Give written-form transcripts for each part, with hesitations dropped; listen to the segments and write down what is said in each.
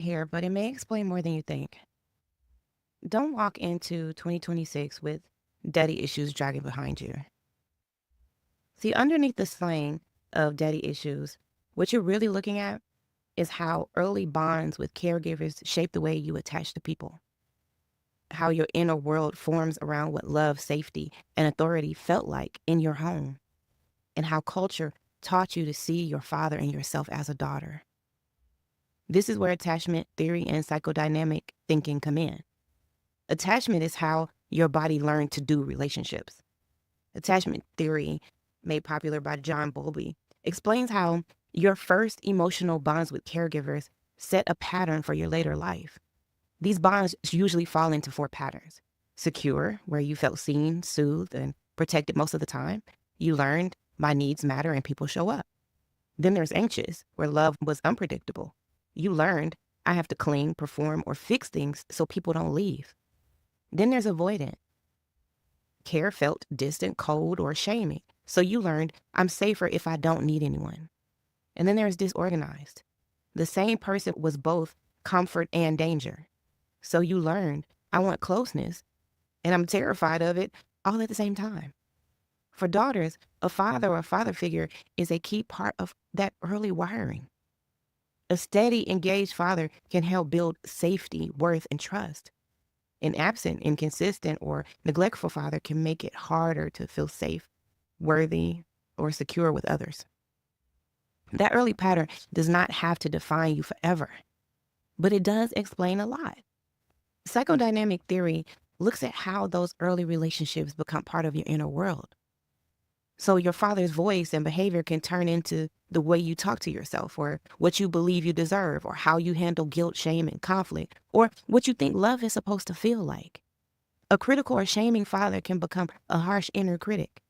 here, but it may explain more than you think. Don't walk into 2026 with daddy issues dragging behind you. See, underneath the slang of daddy issues, what you're really looking at is how early bonds with caregivers shape the way you attach to people, how your inner world forms around what love, safety, and authority felt like in your home, and how culture taught you to see your father and yourself as a daughter. This is where attachment theory and psychodynamic thinking come in. Attachment is how your body learned to do relationships. Attachment theory, made popular by John Bowlby, explains how your first emotional bonds with caregivers set a pattern for your later life. These bonds usually fall into four patterns. Secure, where you felt seen, soothed, and protected most of the time. You learned my needs matter and people show up. Then there's anxious, where love was unpredictable. You learned I have to clean, perform, or fix things so people don't leave. Then there's avoidant. Care felt distant, cold, or shaming. So you learned I'm safer if I don't need anyone. And then there's disorganized. The same person was both comfort and danger. So you learned I want closeness and I'm terrified of it all at the same time. For daughters, a father or a father figure is a key part of that early wiring. A steady, engaged father can help build safety, worth, and trust. An absent, inconsistent, or neglectful father can make it harder to feel safe, worthy, or secure with others. That early pattern does not have to define you forever, but it does explain a lot. Psychodynamic theory looks at how those early relationships become part of your inner world. So your father's voice and behavior can turn into the way you talk to yourself, or what you believe you deserve, or how you handle guilt, shame, and conflict, or what you think love is supposed to feel like. A critical or shaming father can become a harsh inner critic.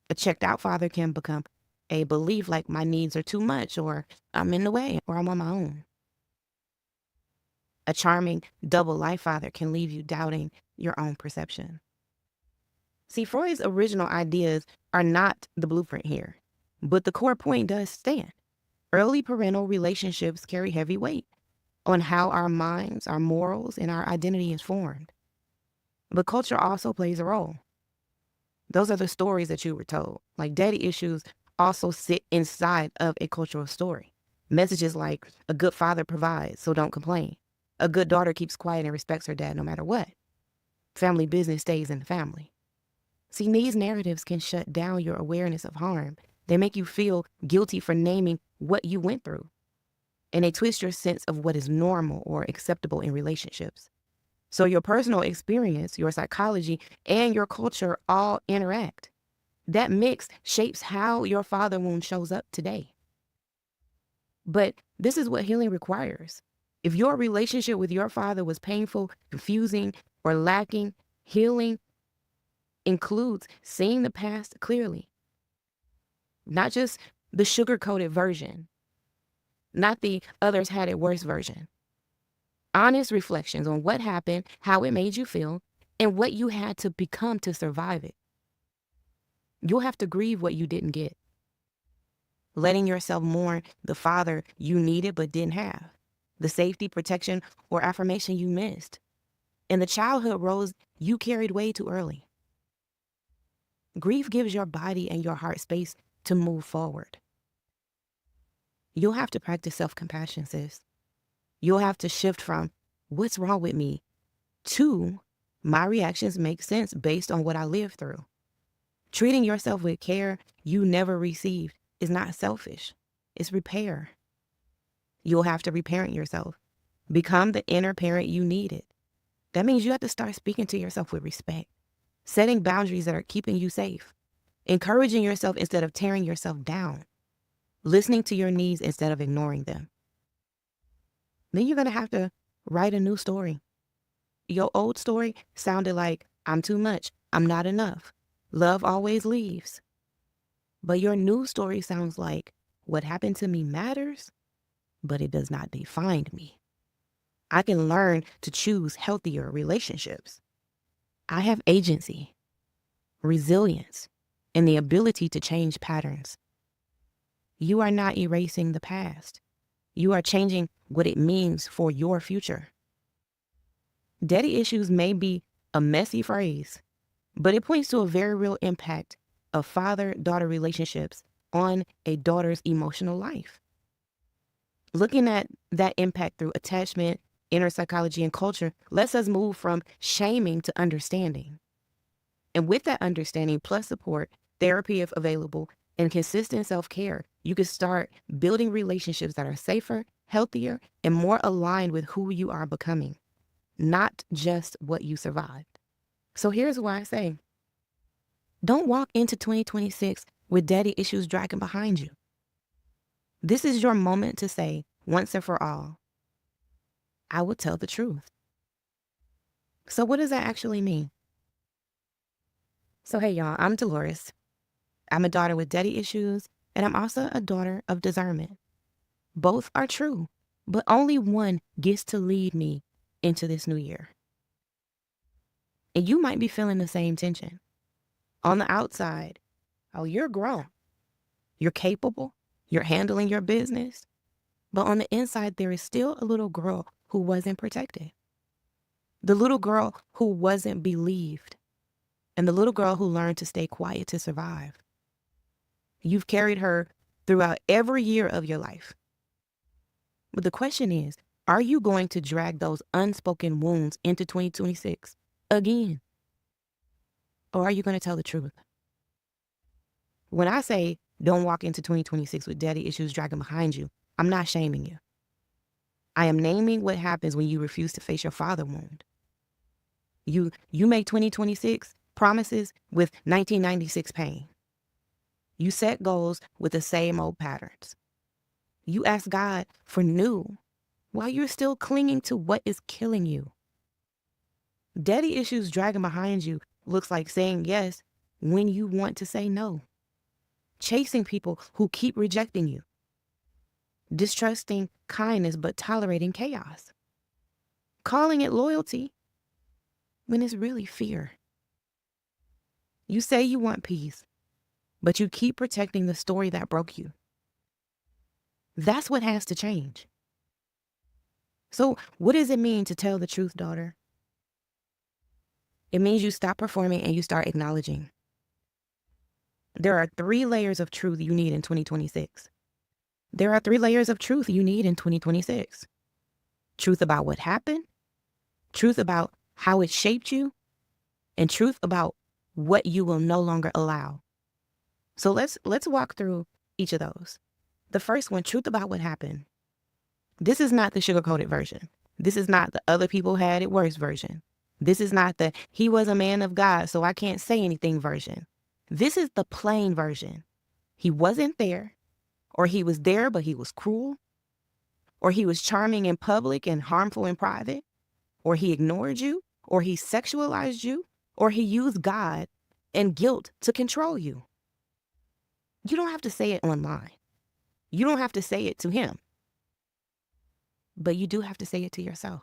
A checked out father can become a belief like my needs are too much, or I'm in the way, or I'm on my own. A charming double life father can leave you doubting your own perception. See, Freud's original ideas are not the blueprint here, but the core point does stand. Early parental relationships carry heavy weight on how our minds, our morals, and our identity is formed. But culture also plays a role. Those are the stories that you were told. Like daddy issues also sit inside of a cultural story. Messages like a good father provides, so don't complain. A good daughter keeps quiet and respects her dad no matter what. Family business stays in the family. See, these narratives can shut down your awareness of harm. They make you feel guilty for naming what you went through. And they twist your sense of what is normal or acceptable in relationships. So your personal experience, your psychology, and your culture all interact. That mix shapes how your father wound shows up today. But this is what healing requires. If your relationship with your father was painful, confusing, or lacking, healing includes seeing the past clearly, not just the sugar-coated version, not the others had it worse version. Honest reflections on what happened, how it made you feel, and what you had to become to survive it. You'll have to grieve what you didn't get, letting yourself mourn the father you needed but didn't have, the safety, protection, or affirmation you missed, and the childhood roles you carried way too early. Grief gives your body and your heart space to move forward. You'll have to practice self-compassion, sis. You'll have to shift from what's wrong with me to my reactions make sense based on what I lived through. Treating yourself with care you never received is not selfish. It's repair. You'll have to reparent yourself. Become the inner parent you needed. That means you have to start speaking to yourself with respect, setting boundaries that are keeping you safe, encouraging yourself instead of tearing yourself down, listening to your needs instead of ignoring them. Then you're going to have to write a new story. Your old story sounded like, I'm too much, I'm not enough, love always leaves. But your new story sounds like, what happened to me matters, but it does not define me. I can learn to choose healthier relationships. I have agency, resilience, and the ability to change patterns. You are not erasing the past. You are changing what it means for your future. Daddy issues may be a messy phrase, but it points to a very real impact of father-daughter relationships on a daughter's emotional life. Looking at that impact through attachment, inner psychology, and culture lets us move from shaming to understanding. And with that understanding plus support, therapy if available, and consistent self-care, you can start building relationships that are safer, healthier, and more aligned with who you are becoming, not just what you survived. So here's why I say, don't walk into 2026 with daddy issues dragging behind you. This is your moment to say, once and for all, I will tell the truth. So what does that actually mean? So hey y'all, I'm Delores. I'm a daughter with daddy issues, and I'm also a daughter of discernment. Both are true, but only one gets to lead me into this new year. And you might be feeling the same tension. On the outside, oh, you're grown. You're capable. You're handling your business. But on the inside, there is still a little girl who wasn't protected. The little girl who wasn't believed. And the little girl who learned to stay quiet to survive. You've carried her throughout every year of your life. But the question is, are you going to drag those unspoken wounds into 2026 again? Or are you going to tell the truth? When I say don't walk into 2026 with daddy issues dragging behind you, I'm not shaming you. I am naming what happens when you refuse to face your father wound. You make 2026 promises with 1996 pain. You set goals with the same old patterns. You ask God for new while you're still clinging to what is killing you. Daddy issues dragging behind you looks like saying yes when you want to say no. Chasing people who keep rejecting you. Distrusting kindness but tolerating chaos. Calling it loyalty when it's really fear. You say you want peace, but you keep protecting the story that broke you. That's what has to change. So what does it mean to tell the truth, daughter? It means you stop performing and you start acknowledging. There are 3 layers of truth you need in 2026. There are 3 layers of truth you need in 2026. Truth about what happened, truth about how it shaped you, and truth about what you will no longer allow. So let's walk through each of those. The first one, truth about what happened. This is not the sugar-coated version. This is not the other people had it worse version. This is not the he was a man of God, so I can't say anything version. This is the plain version. He wasn't there, or he was there, but he was cruel, or he was charming in public and harmful in private, or he ignored you, or he sexualized you, or he used God and guilt to control you. You don't have to say it online. You don't have to say it to him. But you do have to say it to yourself.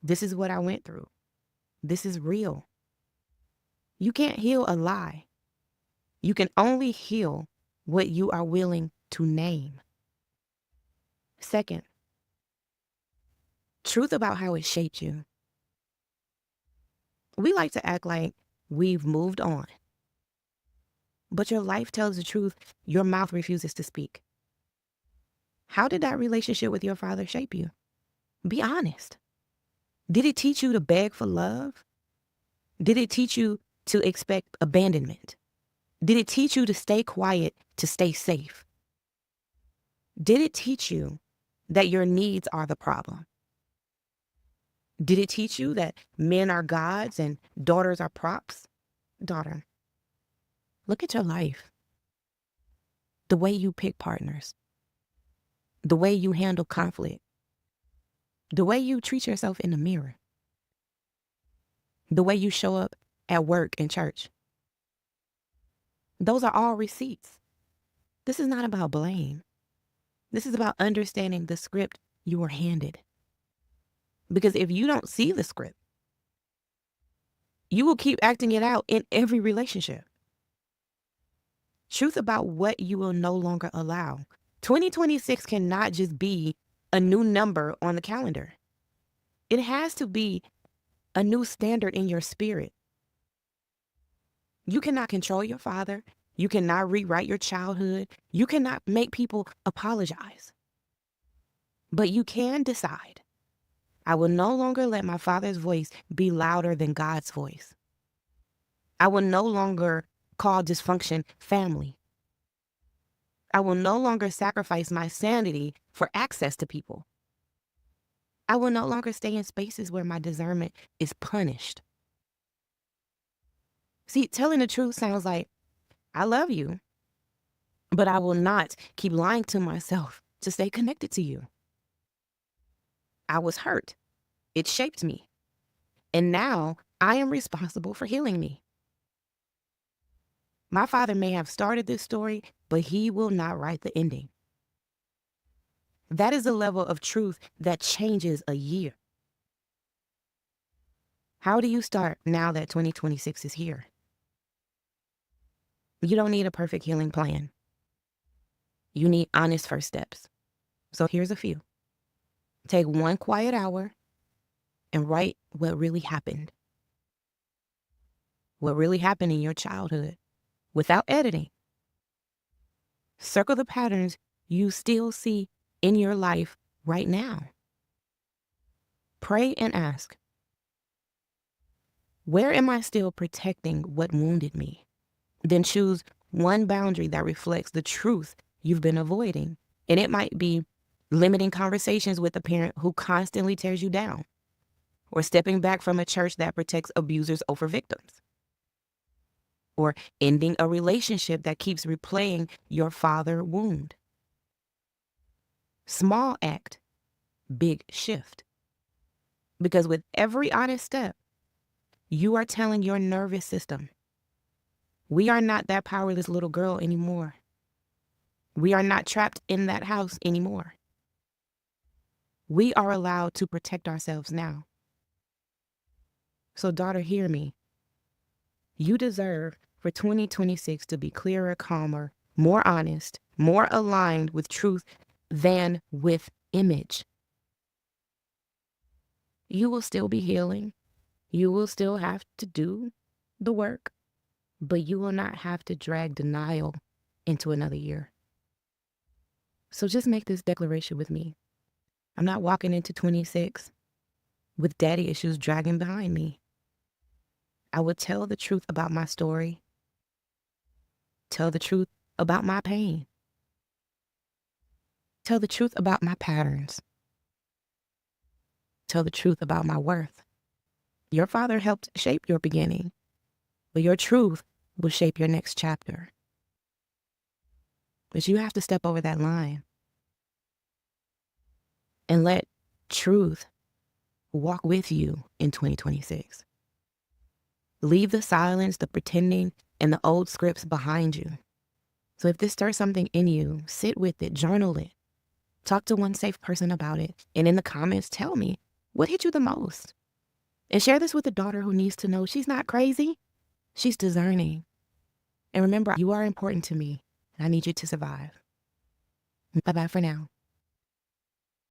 This is what I went through. This is real. You can't heal a lie. You can only heal what you are willing to name. Second, truth about how it shaped you. We like to act like we've moved on. But your life tells the truth your mouth refuses to speak. How did that relationship with your father shape you? Be honest. Did it teach you to beg for love? Did it teach you to expect abandonment? Did it teach you to stay quiet, to stay safe? Did it teach you that your needs are the problem? Did it teach you that men are gods and daughters are props? Daughter, look at your life. The way you pick partners. The way you handle conflict. The way you treat yourself in the mirror. The way you show up at work and church. Those are all receipts. This is not about blame. This is about understanding the script you were handed. Because if you don't see the script, you will keep acting it out in every relationship. Truth about what you will no longer allow. 2026 cannot just be a new number on the calendar. It has to be a new standard in your spirit. You cannot control your father. You cannot rewrite your childhood. You cannot make people apologize. But you can decide, I will no longer let my father's voice be louder than God's voice. I will no longer call dysfunction family. I will no longer sacrifice my sanity for access to people. I will no longer stay in spaces where my discernment is punished. See, telling the truth sounds like, I love you, but I will not keep lying to myself to stay connected to you. I was hurt. It shaped me. And now I am responsible for healing me. My father may have started this story, but he will not write the ending. That is a level of truth that changes a year. How do you start now that 2026 is here? You don't need a perfect healing plan. You need honest first steps. So here's a few. Take one quiet hour and write what really happened. What really happened in your childhood without editing. Circle the patterns you still see in your life right now. Pray and ask, where am I still protecting what wounded me? Then choose one boundary that reflects the truth you've been avoiding. And it might be limiting conversations with a parent who constantly tears you down, or stepping back from a church that protects abusers over victims, or ending a relationship that keeps replaying your father wound. Small act, big shift. Because with every honest step, you are telling your nervous system, we are not that powerless little girl anymore. We are not trapped in that house anymore. We are allowed to protect ourselves now. So daughter, hear me. You deserve for 2026 to be clearer, calmer, more honest, more aligned with truth than with image. You will still be healing. You will still have to do the work, but you will not have to drag denial into another year. So just make this declaration with me. I'm not walking into 26 with daddy issues dragging behind me. I will tell the truth about my story. Tell the truth about my pain. Tell the truth about my patterns. Tell the truth about my worth. Your father helped shape your beginning, but your truth will shape your next chapter. But you have to step over that line and let truth walk with you in 2026. Leave the silence, the pretending, and the old scripts behind you. So if this stirs something in you, sit with it, journal it, talk to one safe person about it, and in the comments, tell me what hit you the most. And share this with a daughter who needs to know she's not crazy, she's discerning. And remember, you are important to me, and I need you to survive. Bye-bye for now.